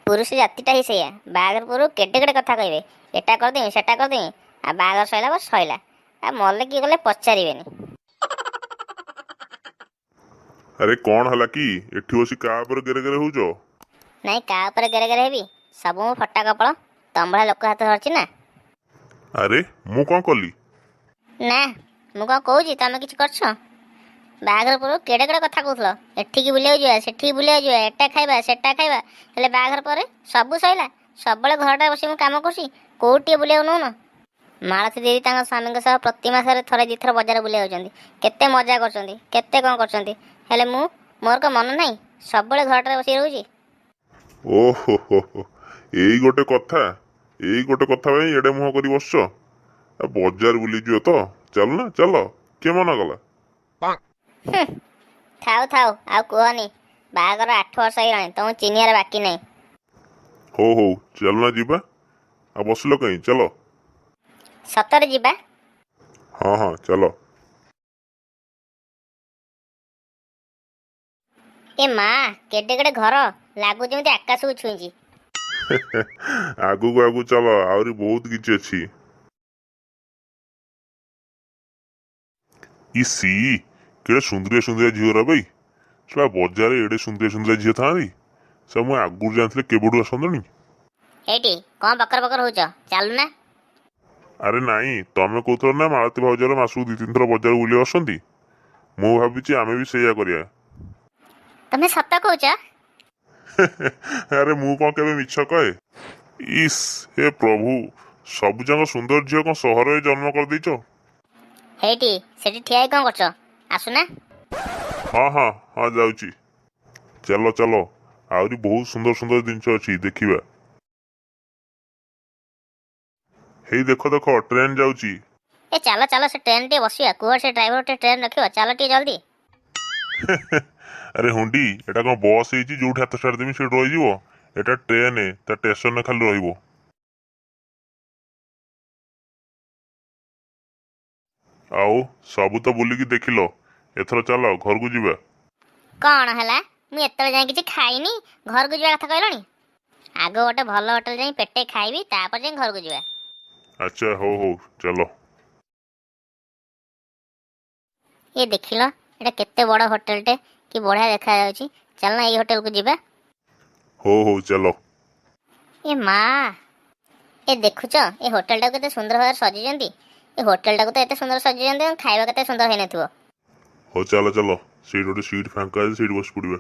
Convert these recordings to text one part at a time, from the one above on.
पुरुष जातिटा ही सैया बाघर पूर्व केटे केटे कथा कहे एटा करदेमी सेटा करदेमी आ बाघर सैला बस सैला आ मले किए गले पचारे अरे कौन हला कि एठी बसी का पर गेरे गेरे होउजो? नाई का ऊपर गेरे गेरे हेबी सब मु फटा कपड़ तंबड़ा लोक हाथ धरछि ना। अरे मु कौन कली? ना मु कौन कहूँ तमें किसी करछ बाघर पूर्व केड़े केड़े कथा कहूल एठिकी बुलिया जा सेठी बुलिया जा एटा खाइबा सेटा खाइबा हेले बाघर पर सब सैला सब घरटा बस काम कर कौटे बुलिया नौ न मालती दीदी तांग स्वामी सह प्रति मासरे थरे दिथर बजार बुलिया जाउछन्ती केते मजा करछन्ती केते कौन करछन्ती हेले मु मोर को मन नाही सब घरटा बस रहूची। ओहो हो एई गोटे कथा भाई एडे मुह करी बसछ बाजार बुली जियो तो चल ना चल के मना गला थाउ थाउ आ कहनी बाघर 8 वर्ष होइलाणी तुम चिनियार बाकी नहीं। हो चल ना जीबा आ बसलो कहीं चलो सतरे जीबा। हाँ चलो ए माँ केडे केडे घर लागू जमी आकाश को छुईची आगु को आगु चलो आहरी बहुत किछि अछि इसी केड़े सुंदरिया सुंदरिया झील भाई छुआ बजार एडे सुंदरिया झील था सब मुझे आगुरी जानते केबड़ू आसनी एटी कौन बकर बकर होच चलू ना। अरे नाई तमें कहते ना मालती भाउजर मासू 2-3 थर बजार बुले आसती मु भावी आमे भी सैया करिया। तमें सत कहूच अरे मु कौन केबे मिछ कहे इस हे प्रभु सब जंग सुंदर झील कौन सहर में जन्म कर देइछो। हेटी सेठी ठिया कौन करछ आसुना। हाँ जाउची चलो चलो आहरी बहुत सुंदर सुंदर जिनस अच्छी देखिबा हे देखो देखो ट्रेन जाउची। ए चलो चलो से ट्रेन टे बसिया कुआ से ड्राइवर टे ट्रेन रखियो चलो टे जल्दी। अरे हुंडी एटा कौन बस ହେଇची जोठी हाथ छाड़ देमी सेठ रही जीवो एटा ट्रेन है ता स्टेशन ने खाली रहिबो। आओ सब तो बुलिकी देखिलो एथर चलो घर को जीवा। कौन हला मु एतले जाई किछि खाइनी घर को जीवा कथा कहलनी आगो गोटे भल होटल जाई पेटे खाइबी तापर जाई घर को जीवा। अच्छा हो चलो ये देखिलो एटा केते बड़ होटल टे कि बढ़िया देखा जाउची चल ना ये होटल को जीवा। हो चलो ए माँ ए देखुच ए होटल टा केते सुंदर भाव सजीजंती ए होटल टा को तो एते सुंदर सजीजंती खाइबा केते सुंदर हेने थुओ। हो चलो चलो सीट गोटे सीट फांका है सीट बस पड़िबा।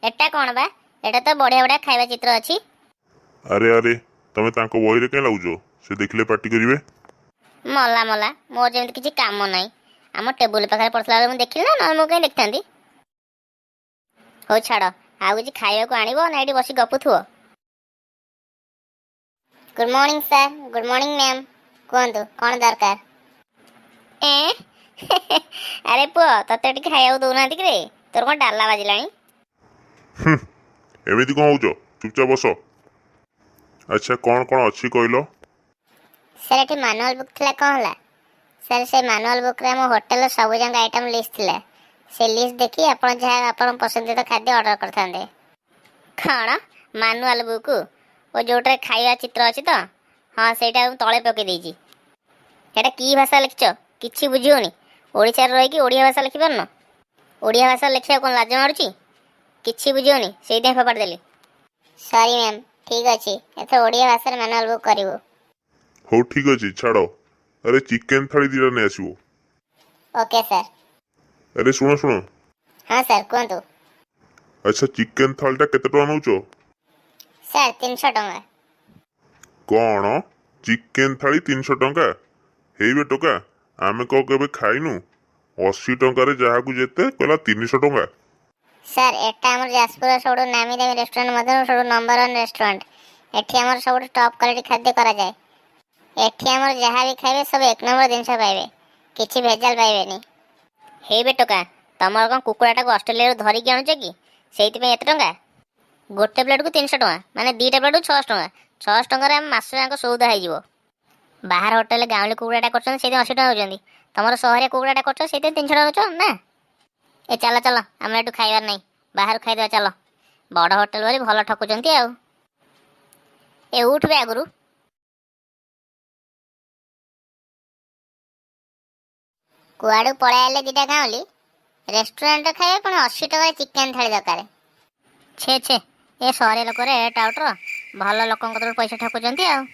एटा कौन बा एटा तो बढ़िया बढ़िया खाइबा चित्र अछि। अरे तमे तांको बही रे के लाउजो से देखले पार्टी करिवे। मला मोर जेमति किछि काम नाही आम टेबुल पाखरे पड़थला मु देखिल ना मु कहीं देखथांती। हो छाड़ आउ किछि खाइबा को आनिबो ना एठी बसी गपुथुओ। Good morning sir good morning ma'am कोंतु कोन दरकार अरे पुओ तते एठी खाइबा दउना रे तोर कोन डाला बाजिलानी। एमिति कोन होउजो चुपचाप बसो। अच्छा कौन अच्छी कहलो। सर एठी मैनुअल बुक थिला कोन हला सर से मैनुअल बुक रे हम होटल सब जंग आइटम लिस्ट थिला से लिस्ट देखि आपण जहा आपण पसंदीदा खाद्य ऑर्डर करथांदे। खाना मैनुअल बुक ओ जोटे खाइबा चित्र अछि तो हां सेटा तळे पके देइची एटा की भाषा लिखछ किछि बुझियोनी ओडिसा रे रही कि ओडिया भाषा लिखि परनो ओडिया भाषा लिखिया कोन लाज मारुची किछि बुझियोनी सेइ दे फपाड़ देली। सॉरी मैम ठीक अछि एथ ओडिया भाषा रे मैनुअल बुक करिवो। हो ठीक अछि छाड़ो अरे चिकन थाली दिरा ने आसीबो। Okay sir. अरे सुनो हाँ सर कोंतु। अच्छा चिकन थालीटा केते टका नउचो? सर 300 टंका। कौन चिकन थाली 300 टंका हेबे टका आमे को केबे खाइनु 80 टंका रे जहा को जेते कहला 300 टंका। सर एटा हमर जाजपुर सबडो नामी दामी रेस्टोरेंट मधर सबडो नंबर 1 रेस्टोरेंट एठी हमर सबडो टॉप क्वालिटी खाद्य करा जाय एठी हमर जहा भी खाइबे सब एक नंबर जिंस पाइबे किछि भेजाल पाइबेनी। हे बे टका तमर कोन कुकुडाटा को ऑस्ट्रेलिया रो धरि के आनुचे कि सेति पे एत टंका गोटे प्लेट को 300 टंका माने दीटा प्लेट को 600 टंका 600 टंका रे हम मास जांको सौदा हो जिवो। बाहर होटल गांवली कुकुडाटा करछन सेति 80 टंका होजंदी तमर शहरे कुकुडाटा करछ सेति 300 टंका होछ ना। ए चलो चलो हमरा एटू खाइबार नहीं बाहर खाइ दे चलो ବଡ଼ ହୋଟେଲ ବୋଲି ଭଲ ଠକୁଛନ୍ତି ଆଉ। ଏ ଉଠବେ ଆଗରୁ। କୁଆଡ଼ୁ ପଳେଇ ଆଇଲେ ଦିଟା ଗାଉଁଲି, ରେଷ୍ଟୁରାଣ୍ଟରେ ଖାଇବେ ପୁଣି 80 ଟଙ୍କାରେ ଚିକେନ୍ ଥାଳି ଦରକାର। ଛେ ଏ ସହରିଆ ଲୋକରେ ଟାଉଟର ଭଲ ଲୋକଙ୍କ କତିରୁ ପଇସା ଠକୁଛନ୍ତି ଆଉ।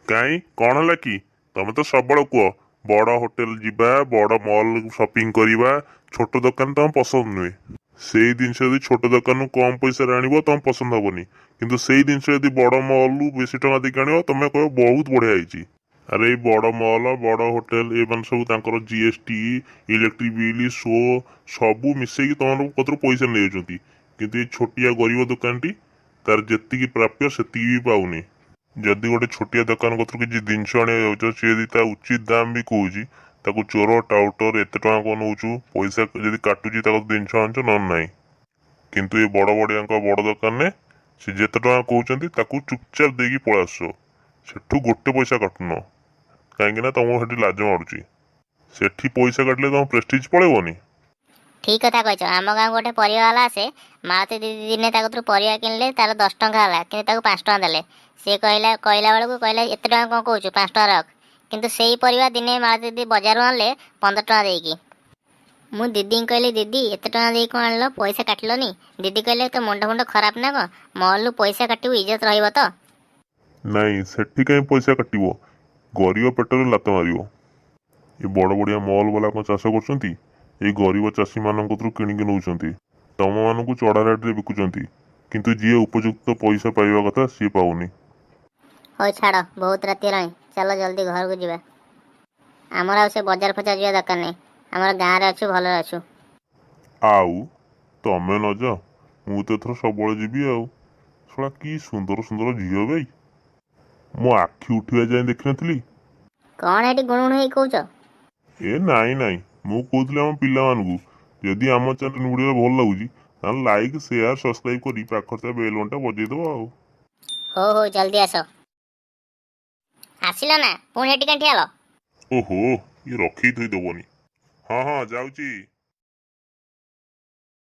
କାଇଁ କଣ ହେଲା କି? ତମେ ତ ସବୁବେଳେ କୁହ ବଡ଼ ହୋଟେଲ ଯିବା, ବଡ଼ ମଲ୍ ସପିଂ କରିବା, ଛୋଟ ଦୋକାନ ତମ ପସନ୍ଦ ନୁହେଁ। ସେଇ ଜିନିଷ ଯଦି ଛୋଟ ଦୋକାନରୁ କମ୍ ପଇସାରେ ଆଣିବ ତମ ପସନ୍ଦ ହବନି, କିନ୍ତୁ ସେଇ ଜିନିଷ ଯଦି ବଡ଼ ମଲ୍ରୁ ବେଶୀ ଟଙ୍କା ଦେଇକି ଆଣିବ ତମେ କହିବ ବହୁତ ବଢ଼ିଆ ହେଇଛି। ଆରେ ଏଇ ବଡ଼ ମଲ୍, ବଡ଼ ହୋଟେଲ ଏମାନେ ସବୁ ତାଙ୍କର GST, ଇଲେକ୍ଟ୍ରିକ୍ ବିଲ୍, ସୋ ସବୁ ମିଶେଇକି ତମ କତିରୁ ପଇସା ନେଇଯାଉଛନ୍ତି, କିନ୍ତୁ ଏଇ ଛୋଟିଆ ଗରିବ ଦୋକାନଟି ତାର ଯେତିକି ପ୍ରାପ୍ୟ ସେତିକି ବି ପାଉନି। ଯଦି ଗୋଟେ ଛୋଟିଆ ଦୋକାନ କତିରୁ କିଛି ଜିନିଷ ଆଣିବାକୁ ଯାଉଛ, ସିଏ ଯଦି ତା ଉଚିତ ଦାମ ବି କହୁଛି, ତାକୁ ଚୋର ଟାଉଟର ଏତେ ଟଙ୍କା କଣ ନେଉଛୁ, ପଇସା ଯଦି କାଟୁଛି ତାକୁ ଜିନିଷ ଆଣୁଛ ନହେଲେ ନାହିଁ। କିନ୍ତୁ ଏ ବଡ଼ ବଡ଼ିଆଙ୍କ ବଡ଼ ଦୋକାନରେ ସେ ଯେତେ ଟଙ୍କା କହୁଛନ୍ତି ତାକୁ ଚୁପଚାପ ଦେଇକି ପଳେଇ ଆସୁଛ। ସେଠୁ ଗୋଟେ ପଇସା କାଟୁନ, କାହିଁକି ନା ତମକୁ ସେଠି ଲାଜ ମାଡ଼ୁଛି। ସେଠି ପଇସା କାଟିଲେ ତମ ପ୍ରେଷ୍ଟିଜ୍ ପଳେଇବନି। ଠିକ୍ କଥା କହିଛ। ଆମ ଗାଁକୁ ଗୋଟେ ପରିବାବାଲା ଆସେ, ମାଳତୀ ଦିଦି ଦିନେ ତା କତିରୁ ପରିବା କିଣିଲେ, ତାର 10 ଟଙ୍କା ହେଲା କିନ୍ତୁ ତାକୁ 5 ଟଙ୍କା ଦେଲେ। ସେ କହିଲା ବେଳକୁ କହିଲା ଏତେ ଟଙ୍କା କଣ କହୁଛୁ, 5 ଟଙ୍କା ରଖ। କିନ୍ତୁ ସେଇ ପରିବା ଦିନେ ମାଳତୀ ଦିଦି ବଜାରରୁ ଆଣିଲେ 15 ଟଙ୍କା ଦେଇକି। ମୁଁ ଦିଦିଙ୍କୁ କହିଲି, ଦିଦି ଏତେ ଟଙ୍କା ଦେଇକି କଣ ଆଣିଲ, ପଇସା କାଟିଲନି? ଦିଦି କହିଲେ ତୋ ମୁଣ୍ଡ ଖରାପ ନା କଣ, ମଲ୍ରୁ ପଇସା କାଟିବୁ ଇଜ୍ଜତ ରହିବ ତ। ନାଇଁ ସେଠି କାହିଁ ପଇସା କାଟିବ, ଗରିବ ପେଟରେ ଲାତ ମାରିବ। ଏ ବଡ଼ ବଡ଼ିଆ ମଲ୍ ବାଲା କଣ ଚାଷ କରୁଛନ୍ତି? ଏଇ ଗରିବ ଚାଷୀମାନଙ୍କ କତିରୁ କିଣିକି ନେଉଛନ୍ତି, ତମମାନଙ୍କୁ ଚଢ଼ା ରେଟ୍ରେ ବିକୁଛନ୍ତି, କିନ୍ତୁ ଯିଏ ଉପଯୁକ୍ତ ପଇସା ପାଇବା କଥା ସିଏ ପାଉନି। ହଉ ଛାଡ଼, ବହୁତ ରାତି ହେଲାଣି, ଚାଲ ଜଲ୍ଦି ଘରକୁ ଯିବା। ଆମର ଆଉ ସେ ବଜାର ଫଜାର ଯିବା ଦରକାର ନାହିଁ, ଆମର ଗାଁରେ ଅଛୁ, ଭଲରେ ଅଛୁ। ଆଉ ତମେ ନ ଯାଅ, ମୁଁ ତ ଏଥର ସବୁବେଳେ ଯିବି ଆଉ। ଶଳା କି ସୁନ୍ଦର ସୁନ୍ଦର ଝିଅ ବେ, ମୋ ଆଖି ଉଠିବା ଯାଏଁ ଦେଖିନଥିଲି। କଣ ଏଠି ଗୁଣୁଗୁଣୁ ହେଇ କହୁଛ? ଏ ନାଇଁ, ମୁଁ କହୁଥିଲି ଆମ ପିଲାମାନଙ୍କୁ, ଯଦି ଆମ ଚ୍ୟାନେଲ ଭିଡ଼ିଓ ଭଲ ଲାଗୁଛି ତାହେଲେ ଲାଇକ୍, ସେୟାର, ସବସ୍କ୍ରାଇବ କରି ପାଖରେ ଥିବା ବେଲ୍ ଘଣ୍ଟା ବଜେଇଦବ ଆଉ। ହଉ ଜଲ୍ଦି ଆସ। ଆସିଲ ନା, ପୁଣି ଏଠି କାହିଁ ଠିଆ ହେଲ? ଓହୋ, ଇଏ ରଖେଇ ଥୋଇ ଦବନି। ହଁ ଯାଉଛି।